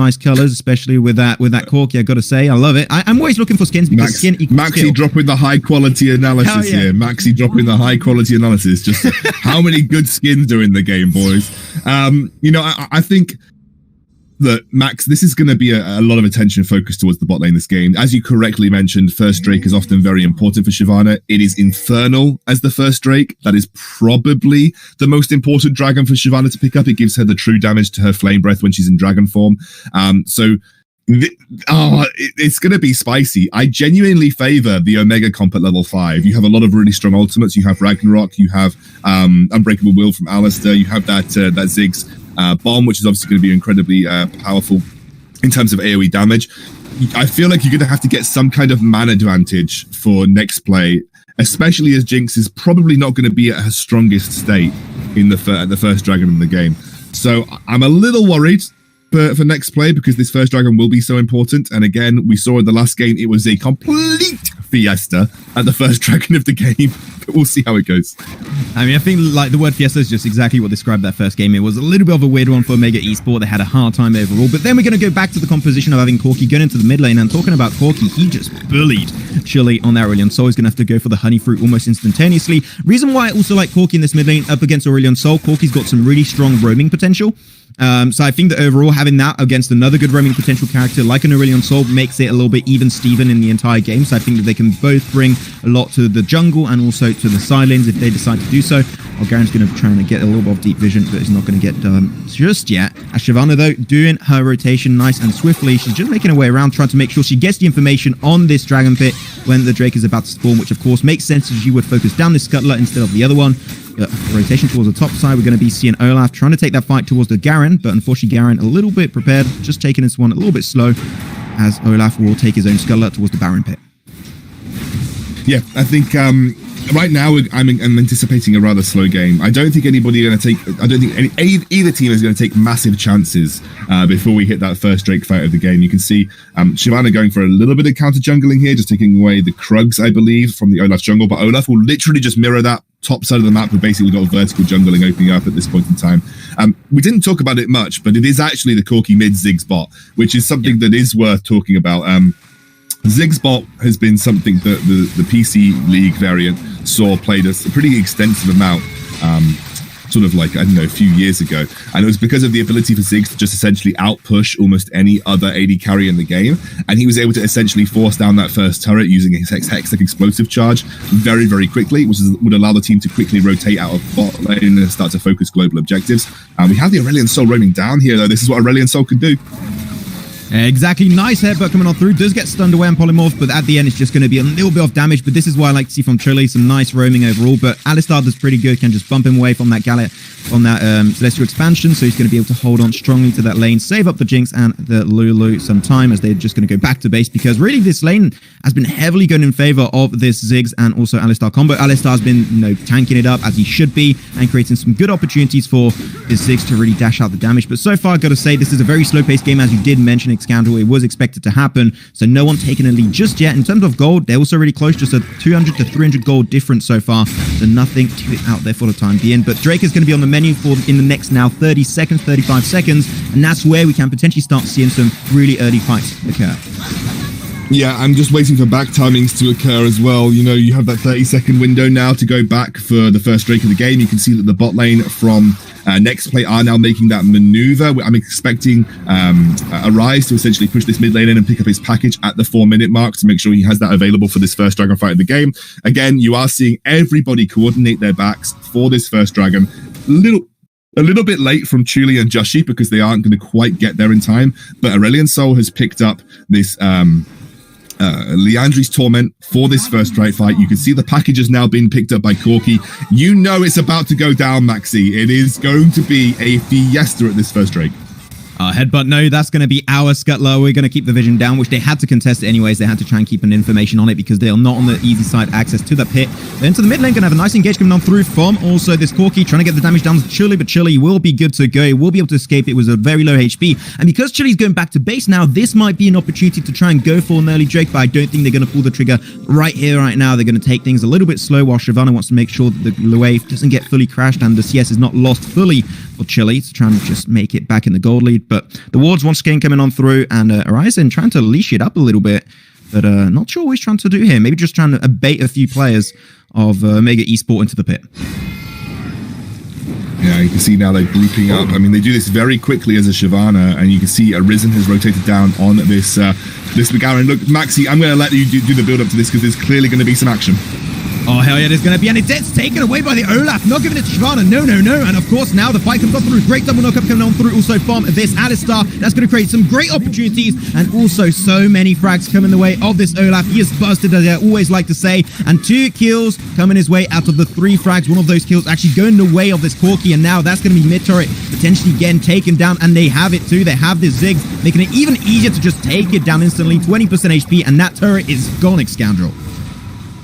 nice colors, especially with that Corki. I gotta say, I love it. I'm always looking for skins because skin equals Maxi skill. dropping the high quality analysis here. Maxi dropping the high quality analysis. Just how many good skins are in the game, boys? You know, I think that Max, this is going to be a lot of attention focused towards the bot lane this game. As you correctly mentioned, first Drake is often very important for Shyvana. It is Infernal as the first Drake. That is probably the most important dragon for Shyvana to pick up. It gives her the true damage to her flame breath when she's in dragon form. It's going to be spicy. I genuinely favor the Omega comp at level 5. You have a lot of really strong ultimates. You have Ragnarok. You have Unbreakable Will from Alistair. You have that Ziggs bomb, which is obviously going to be incredibly powerful in terms of AoE damage. I feel like you're going to have to get some kind of man advantage for Nexplay, especially as Jinx is probably not going to be at her strongest state in the first dragon in the game. So I'm a little worried for Nexplay because this first dragon will be so important. And again, we saw in the last game, it was a complete fiesta at the first dragon of the game. But we'll see how it goes. I mean, I think like the word fiesta is just exactly what described that first game. It was a little bit of a weird one for Omega Esports. They had a hard time overall. But then we're going to go back to the composition of having Corki going into the mid lane. And talking about Corki, he just bullied Chile on that Aurelion Sol. He's going to have to go for the honey fruit almost instantaneously. Reason why I also like Corki in this mid lane up against Aurelion Sol, Corki's got some really strong roaming potential. So I think that overall having that against another good roaming potential character like an Aurelion Sol makes it a little bit even-steven in the entire game. So I think that they can both bring a lot to the jungle and also to the side lanes if they decide to do so. Garen's going to try and get a little bit of deep vision, but it's not going to get done just yet. As Shyvana, though, doing her rotation nice and swiftly. She's just making her way around, trying to make sure she gets the information on this Dragon Pit when the Drake is about to spawn, which of course makes sense as she would focus down this Scuttler instead of the other one. Rotation towards the top side, we're going to be seeing Olaf trying to take that fight towards the Garen, but unfortunately Garen a little bit prepared, just taking this one a little bit slow, as Olaf will take his own Scuttler towards the Baron Pit. Yeah, I think right now I'm anticipating a rather slow game. I don't think anybody going to take. I don't think either team is going to take massive chances before we hit that first Drake fight of the game. You can see Shyvana going for a little bit of counter jungling here, just taking away the Krugs, I believe, from the Olaf jungle. But Olaf will literally just mirror that top side of the map. We've basically got vertical jungling opening up at this point in time. We didn't talk about it much, but it is actually the Corki mid Ziggs bot, which is something that is worth talking about. Ziggs bot has been something that the PC League variant saw played a pretty extensive amount, sort of like, I don't know, a few years ago. And it was because of the ability for Ziggs to just essentially outpush almost any other AD carry in the game. And he was able to essentially force down that first turret using his Hextech explosive charge very, very quickly, which would allow the team to quickly rotate out of bot lane and start to focus global objectives. We have the Aurelion Sol roaming down here, though. This is what Aurelion Sol can do. Exactly. Nice headbutt coming on through. Does get stunned away on Polymorph, but at the end it's just going to be a little bit of damage. But this is what I like to see from Chile. Some nice roaming overall. But Alistar does pretty good. Can just bump him away from that Gallet on that Celestial expansion. So he's going to be able to hold on strongly to that lane, save up the Jinx and the Lulu some time as they're just going to go back to base. Because really this lane has been heavily going in favor of this Ziggs and also Alistar combo. Alistar has been, tanking it up as he should be and creating some good opportunities for his Ziggs to really dash out the damage. But so far, I've got to say, this is a very slow-paced game, as you did mention, Scandal. It was expected to happen, so no one taking a lead just yet. In terms of gold, they're also really close, just a 200 to 300 gold difference so far, so nothing too out there for the time being. But Drake is going to be on the menu for in the next now 30 seconds, 35 seconds, and that's where we can potentially start seeing some really early fights occur. Yeah, I'm just waiting for back timings to occur as well. You have that 30-second window now to go back for the first Drake of the game. You can see that the bot lane from Nexplay are now making that maneuver. I'm expecting Arise to essentially push this mid lane in and pick up his package at the 4-minute mark to make sure he has that available for this first dragon fight of the game. Again, you are seeing everybody coordinate their backs for this first dragon. A little bit late from Chuli and Joshi because they aren't going to quite get there in time. But Aurelion Sol has picked up this Leandri's Torment for this first Drake fight. You can see the package has now been picked up by Corki. It's about to go down, Maxi. It is going to be a fiesta at this first Drake. Headbutt, no, that's going to be our Scuttler. We're going to keep the vision down, which they had to contest it anyways. They had to try and keep an information on it because they are not on the easy side access to the pit. Then into the mid lane, going to have a nice engage coming on through from also this Corki, trying to get the damage down to Chili, but Chili will be good to go. He will be able to escape. It was a very low HP. And because Chili's going back to base now, this might be an opportunity to try and go for an early Drake, but I don't think they're going to pull the trigger right here, right now. They're going to take things a little bit slow while Shyvana wants to make sure that the wave doesn't get fully crashed and the CS is not lost fully for Chile to try and just make it back in the gold lead. But the wards once again coming on through, and Horizon trying to leash it up a little bit. But not sure what he's trying to do here. Maybe just trying to bait a few players of Omega Esports into the pit. Yeah, you can see now they're grouping up. I mean, they do this very quickly as a Shyvana, and you can see Arisen has rotated down on this McGarren. Look, Maxi, I'm going to let you do the build-up to this because there's clearly going to be some action. Oh, hell yeah, there's going to be, and it's taken away by the Olaf, not giving it to Shyvana, no, and of course now the fight comes on through, great double knockup coming on through also from this Alistar, that's going to create some great opportunities, and also so many frags coming the way of this Olaf. He is busted, as I always like to say, and 2 kills coming his way out of the 3 frags. One of those kills actually going the way of this Corki, and now that's going to be mid-turret potentially getting taken down, and they have it too. They have this Ziggs, making it even easier to just take it down instantly, 20% HP, and that turret is gone, Scoundrel.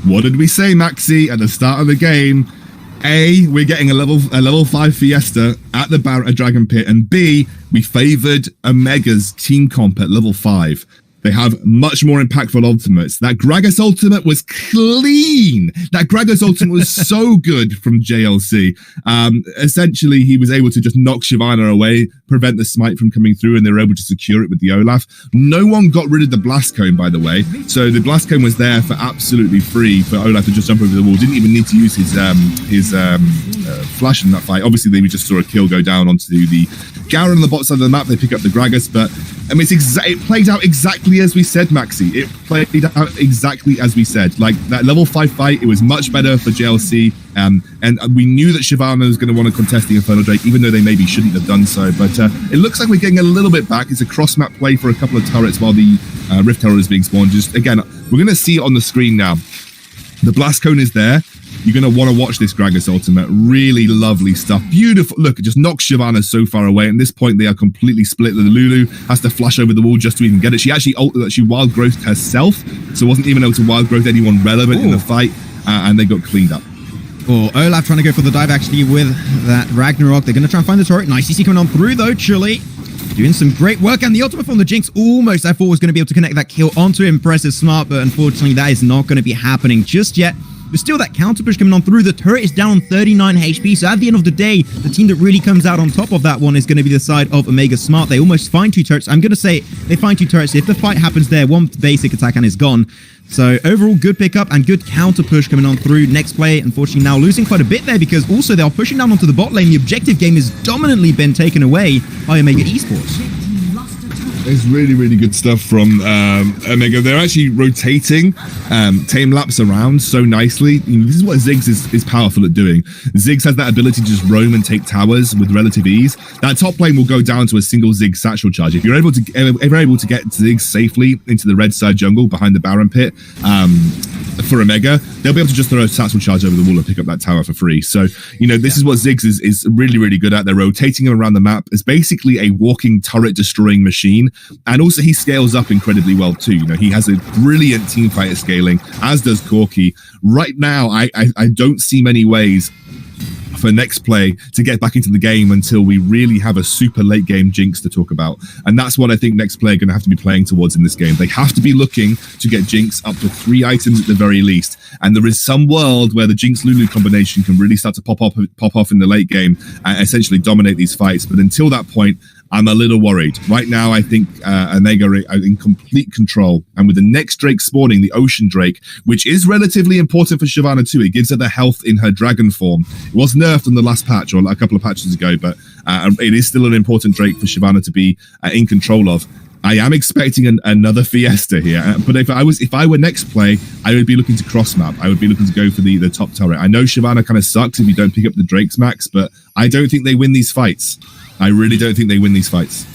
What did we say, Maxi, at the start of the game? A, we're getting a level 5 Fiesta at the Dragon Pit, and B, we favored Omega's team comp at level 5. They have much more impactful ultimates. That Gragas ultimate was clean. That Gragas ultimate was so good from JLC. Essentially, he was able to just knock Shyvana away, prevent the smite from coming through, and they were able to secure it with the Olaf. No one got rid of the blast cone, by the way. So the blast cone was there for absolutely free for Olaf to just jump over the wall. Didn't even need to use his flash in that fight. Obviously, they just saw a kill go down onto the Garen on the bot side of the map. They pick up the Gragas, but I mean, it played out exactly as we said, Maxi. It played out exactly as we said. Like that level 5 fight, it was much better for JLC. And we knew that Shyvana was going to want to contest the Infernal Drake, even though they maybe shouldn't have done so. But it looks like we're getting a little bit back. It's a cross-map play for a couple of turrets while the Rift Tower is being spawned. Just again, we're going to see it on the screen now. The blast cone is there. You're going to want to watch this Gragas ultimate. Really lovely stuff. Beautiful. Look, it just knocks Shyvana so far away. At this point, they are completely split. The Lulu has to flash over the wall just to even get it. She actually wild growthed herself, so wasn't even able to wild growth anyone relevant in the fight, and they got cleaned up. Oh, Olaf trying to go for the dive actually with that Ragnarok. They're going to try and find the turret. Nice CC coming on through though. Chile doing some great work, and the ultimate from the Jinx almost I thought was going to be able to connect that kill onto Impressive Smart, but unfortunately that is not going to be happening just yet. There's still that counter push coming on through. The turret is down on 39 HP. So at the end of the day, the team that really comes out on top of that one is going to be the side of Omega Smart. They almost find 2 turrets. I'm going to say they find 2 turrets. If the fight happens there, 1 basic attack and is gone. So overall, good pickup and good counter push coming on through. Nexplay, unfortunately, now losing quite a bit there because also they are pushing down onto the bot lane. The objective game has dominantly been taken away by Omega Esports. It's really, really good stuff from Omega. They're actually rotating tame laps around so nicely. You know, this is what Ziggs is powerful at doing. Ziggs has that ability to just roam and take towers with relative ease. That top lane will go down to a single Ziggs satchel charge. If you're able to get Ziggs safely into the red side jungle behind the Baron pit for Omega, they'll be able to just throw a satchel charge over the wall and pick up that tower for free. So, you know, this is what Ziggs is really, really good at. They're rotating him around the map as basically a walking turret destroying machine. And also he scales up incredibly well too. You know, he has a brilliant team fighter scaling, as does Corki. Right now, I don't see many ways for Nexplay to get back into the game until we really have a super late game Jinx to talk about. And that's what I think Nexplay are going to have to be playing towards in this game. They have to be looking to get Jinx up to 3 items at the very least. And there is some world where the Jinx Lulu combination can really start to pop off in the late game and essentially dominate these fights. But until that point, I'm a little worried. Right now, I think Omega are in complete control. And with the next Drake spawning, the Ocean Drake, which is relatively important for Shyvana too. It gives her the health in her dragon form. It was nerfed on the last patch or a couple of patches ago, but it is still an important Drake for Shyvana to be in control of. I am expecting another Fiesta here, but if I were Nexplay, I would be looking to cross map. I would be looking to go for the top turret. I know Shyvana kind of sucks if you don't pick up the Drakes max, but I don't think they win these fights. I really don't think they win these fights.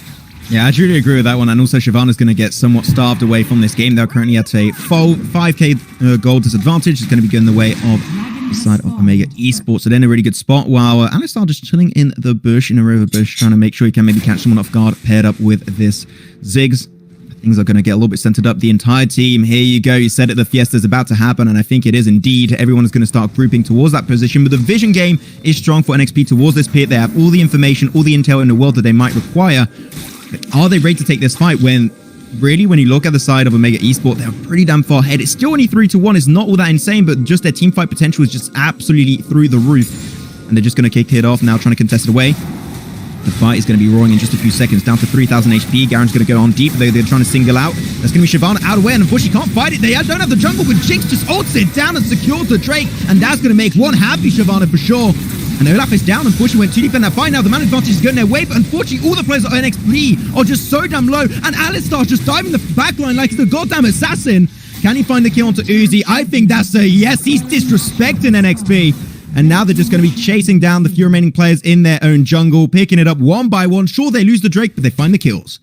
Yeah, I truly agree with that one. And also, Shyvana's going to get somewhat starved away from this game. They're currently at a full 5k gold disadvantage. It's going to be going the way of the side of Omega Esports. So they're in a really good spot while Alistar just chilling in the bush, in a river bush, trying to make sure he can maybe catch someone off guard, paired up with this Ziggs. Things are going to get a little bit centered up. The entire team, here you go. You said it, the Fiesta is about to happen, and I think it is indeed. Everyone is going to start grouping towards that position, but the vision game is strong for NXP towards this pit. They have all the information, all the intel in the world that they might require. But are they ready to take this fight when, really, when you look at the side of Omega Esports, they're pretty damn far ahead. It's still only 3-1. It's not all that insane, but just their team fight potential is just absolutely through the roof. And they're just going to kick it off now, trying to contest it away. The fight is going to be roaring in just a few seconds, down to 3,000 HP. Garen's going to go on deep. They're trying to single out. That's going to be Shyvana out of way, and unfortunately can't fight it. They don't have the jungle, but Jinx just ults it down and secures the Drake, and that's going to make one happy Shyvana for sure. And Olaf is down. Unfortunately, went too deep in that fight. Now the man advantage is going their way, but unfortunately, all the players at NXP are just so damn low. And Alistar's just diving the backline like the goddamn assassin. Can he find the kill onto Uzi? I think that's a yes. He's disrespecting NXP. And now they're just going to be chasing down the few remaining players in their own jungle, picking it up one by one. Sure, they lose the Drake, but they find the kills.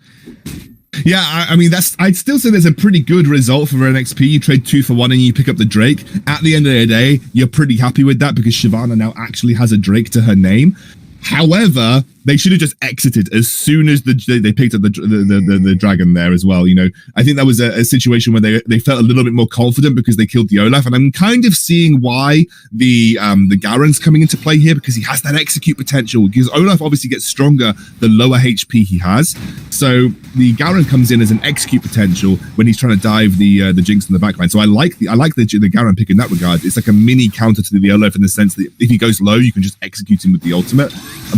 Yeah, I mean, I'd still say there's a pretty good result for NXP. You trade 2 for 1 and you pick up the Drake. At the end of the day, you're pretty happy with that because Shyvana now actually has a Drake to her name. However, they should have just exited as soon as they picked up the dragon there as well. You know, I think that was a situation where they felt a little bit more confident because they killed the Olaf, and I'm kind of seeing why the Garen's coming into play here, because he has that execute potential. Because Olaf obviously gets stronger the lower HP he has, so the Garen comes in as an execute potential when he's trying to dive the Jinx in the backline. So I like the Garen pick in that regard. It's like a mini counter to the Olaf in the sense that if he goes low, you can just execute him with the ultimate.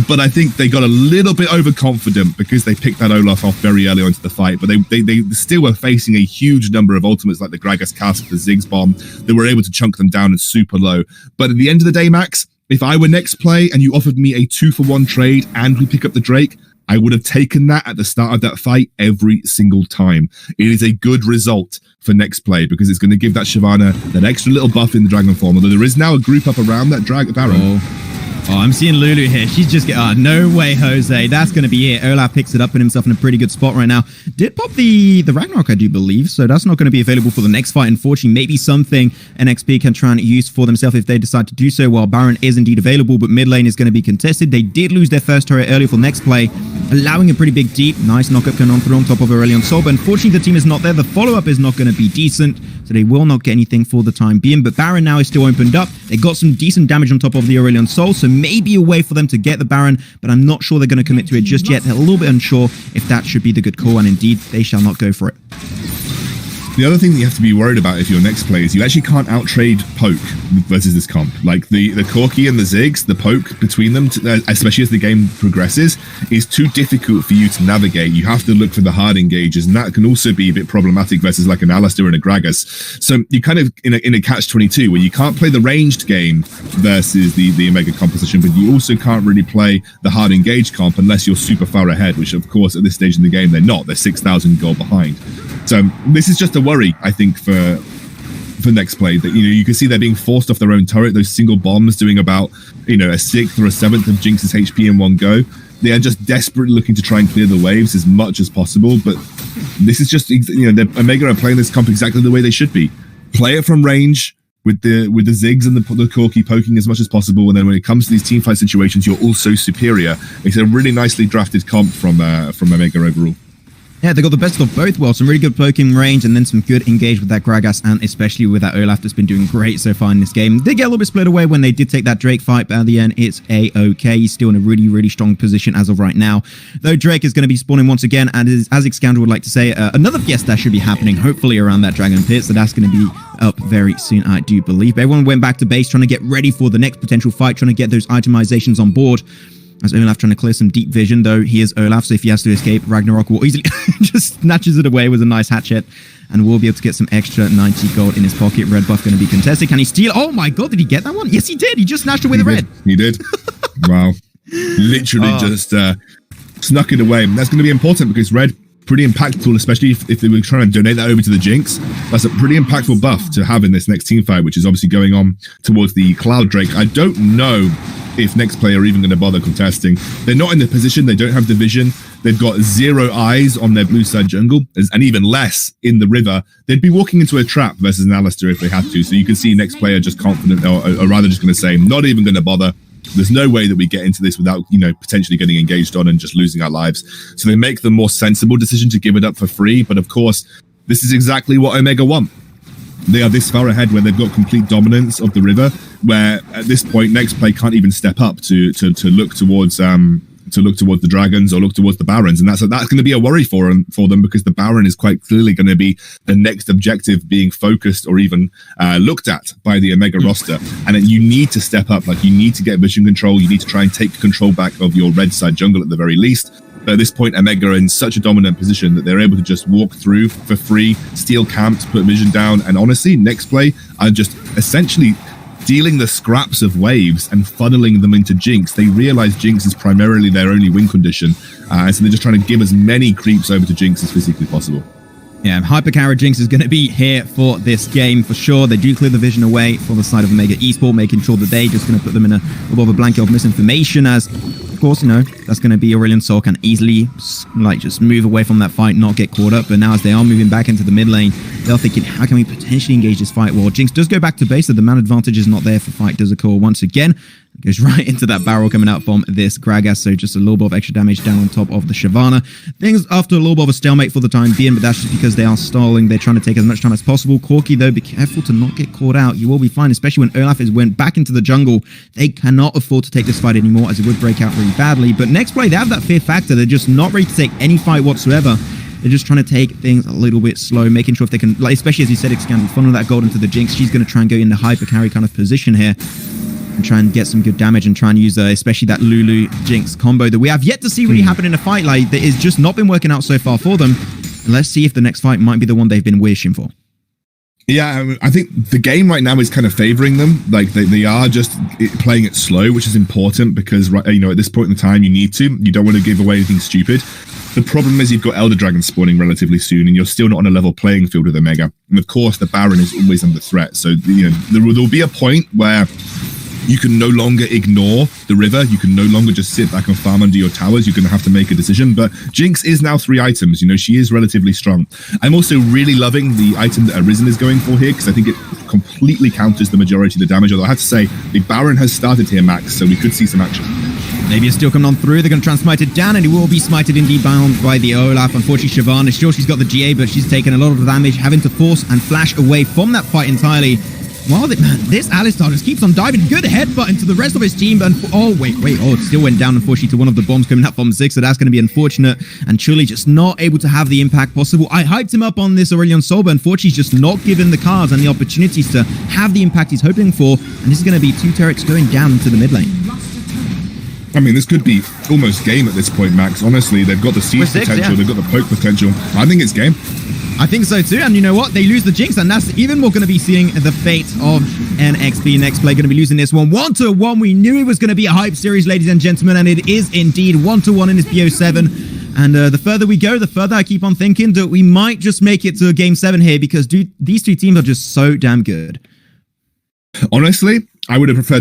But I think they got a little bit overconfident because they picked that Olaf off very early onto the fight, but they still were facing a huge number of ultimates like the Gragas Cask, the Ziggs Bomb. They were able to chunk them down and super low. But at the end of the day, Max, if I were Nexplay and you offered me a 2 for 1 trade and we pick up the Drake, I would have taken that at the start of that fight every single time. It is a good result for Nexplay because it's going to give that Shyvana that extra little buff in the Dragon form, although there is now a group up around that Baron. Oh, I'm seeing Lulu here. She's just no way, Jose. That's going to be it. Olaf picks it up, put himself in a pretty good spot right now. Did pop the Ragnarok, I do believe, so that's not going to be available for the next fight. Unfortunately, maybe something NXP can try and use for themselves if they decide to do so, while Baron is indeed available, but mid lane is going to be contested. They did lose their first turret earlier for Nexplay, allowing a pretty big deep. Nice knockup going on through on top of Aurelion Sol, but unfortunately the team is not there. The follow-up is not going to be decent, so they will not get anything for the time being, but Baron now is still opened up. They got some decent damage on top of the Aurelion Sol, so maybe a way for them to get the Baron, but I'm not sure they're going to commit to it just yet. They're a little bit unsure if that should be the good call, and indeed, they shall not go for it. The other thing that you have to be worried about if you're Nexplay is you actually can't outtrade poke versus this comp. Like the Corki and the Ziggs, the poke between them, especially as the game progresses, is too difficult for you to navigate. You have to look for the hard engages, and that can also be a bit problematic versus like an Alistar and a Gragas. So you kind of in a catch-22 where you can't play the ranged game versus the Omega composition, but you also can't really play the hard engaged comp unless you're super far ahead, which of course at this stage in the game they're not. They're 6,000 gold behind. So this is just a worry, I think, for Nexplay, that you can see they're being forced off their own turret. Those single bombs doing about a 6th or a 7th of Jinx's HP in one go. They are just desperately looking to try and clear the waves as much as possible. But this is just the Omega are playing this comp exactly the way they should be. Play it from range with the Ziggs and the Corki poking as much as possible, and then when it comes to these teamfight situations, you're also superior. It's a really nicely drafted comp from Omega overall. Yeah, they got the best of both worlds. Some really good poking range and then some good engage with that Gragas, and especially with that Olaf that's been doing great so far in this game. They get a little bit split away when they did take that Drake fight, but at the end, it's A-okay. He's still in a really, really strong position as of right now. Though Drake is going to be spawning once again, and as Xscandal would like to say, another fiesta should be happening, hopefully around that Dragon Pit, so that's going to be up very soon, I do believe. But everyone went back to base trying to get ready for the next potential fight, trying to get those itemizations on board. As Olaf trying to clear some deep vision, though he is Olaf, so if he has to escape, Ragnarok will easily just snatches it away with a nice hatchet, and will be able to get some extra 90 gold in his pocket. Red buff going to be contested. Can he steal? Oh my god, did he get that one? Yes, he did. He just snatched away the red. He did. Wow. Literally just snuck it away. And that's going to be important because red, pretty impactful, especially if they were trying to donate that over to the Jinx. That's a pretty impactful buff to have in this next team fight, which is obviously going on towards the Cloud Drake. I don't know if Nexplay are even going to bother contesting. They're not in the position, they don't have the vision, they've got 0 eyes on their blue side jungle, and even less in the river. They'd be walking into a trap versus an Alistar if they had to, so you can see Nexplay are just confident, or rather just going to say, not even going to bother. There's no way that we get into this without, potentially getting engaged on and just losing our lives. So they make the more sensible decision to give it up for free, but of course, this is exactly what Omega want. They are this far ahead where they've got complete dominance of the river, where at this point Nexplay can't even step up to look towards to look towards the Dragons or look towards the Barons, and that's going to be a worry for them because the Baron is quite clearly going to be the next objective being focused or even looked at by the Omega roster. And then you need to step up, like you need to get vision control, you need to try and take control back of your red side jungle at the very least. But at this point, Omega are in such a dominant position that they're able to just walk through for free, steal camps, put vision down, and honestly, Nexplay are just essentially dealing the scraps of waves and funneling them into Jinx. They realize Jinx is primarily their only win condition, and so they're just trying to give as many creeps over to Jinx as physically possible. Yeah, Hypercarry Jinx is going to be here for this game for sure. They do clear the vision away for the side of Omega Esports, making sure that they just going to put them in a little bit of a blanket of misinformation as, of course, you know, that's going to be Aurelion Sol can easily, like, just move away from that fight, not get caught up. But now as they are moving back into the mid lane, they're thinking, how can we potentially engage this fight? Well, Jinx does go back to base, so the man advantage is not there for fight does occur once again. It goes right into that barrel coming out from this Gragas, so just a little bit of extra damage down on top of the Shyvana. Things after a little bit of a stalemate for the time being, but that's just because they are stalling. They're trying to take as much time as possible. Corki, though, be careful to not get caught out. You will be fine, especially when Olaf went back into the jungle. They cannot afford to take this fight anymore, as it would break out really badly. But Nexplay, they have that fear factor. They're just not ready to take any fight whatsoever. They're just trying to take things a little bit slow, making sure if they can, like, especially as you said, Xcandy, funnel that gold into the Jinx. She's going to try and go in the hyper carry kind of position here and try and get some good damage and try and use especially that Lulu Jinx combo that we have yet to see really happen in a fight. Like, that is just not been working out so far for them. And let's see if the next fight might be the one they've been wishing for. Yeah, I think the game right now is kind of favoring them. Like they are just playing it slow, which is important because, you know, at this point in time, you need to. You don't want to give away anything stupid. The problem is you've got Elder Dragons spawning relatively soon, and you're still not on a level playing field with Omega. And of course, the Baron is always under threat. So, you know, there will be a point where you can no longer ignore the river. You can no longer just sit back and farm under your towers. You're going to have to make a decision. But Jinx is now 3 items. You know, she is relatively strong. I'm also really loving the item that Arisen is going for here because I think it completely counters the majority of the damage. Although I have to say, the Baron has started here, Max, so we could see some action. Maybe it's still coming on through. They're going to try and smite it down, and he will be smited indeed by the Olaf. Unfortunately, Shyvana, sure, she's got the GA, but she's taken a lot of damage, having to force and flash away from that fight entirely. Well, man, this Alistar just keeps on diving. Good headbutt into the rest of his team. But wait. Oh, it still went down, unfortunately, to one of the bombs coming up from 6. So that's going to be unfortunate. And Chuli just not able to have the impact possible. I hyped him up on this Aurelion Sol, but unfortunately, he's just not given the cards and the opportunities to have the impact he's hoping for. And this is going to be 2 turrets going down into the mid lane. I mean, this could be almost game at this point, Max. Honestly, they've got the siege potential. They've got the poke potential. I think it's game. I think so too, and you know what? They lose the Jinx, and that's even more going to be seeing the fate of NXP. Nexplay going to be losing this one 1-1. We knew it was going to be a hype series, ladies and gentlemen, and it is indeed 1-1 in this BO7. And the further we go, the further I keep on thinking that we might just make it to Game 7 here because, dude, these 2 teams are just so damn good. Honestly, I would have preferred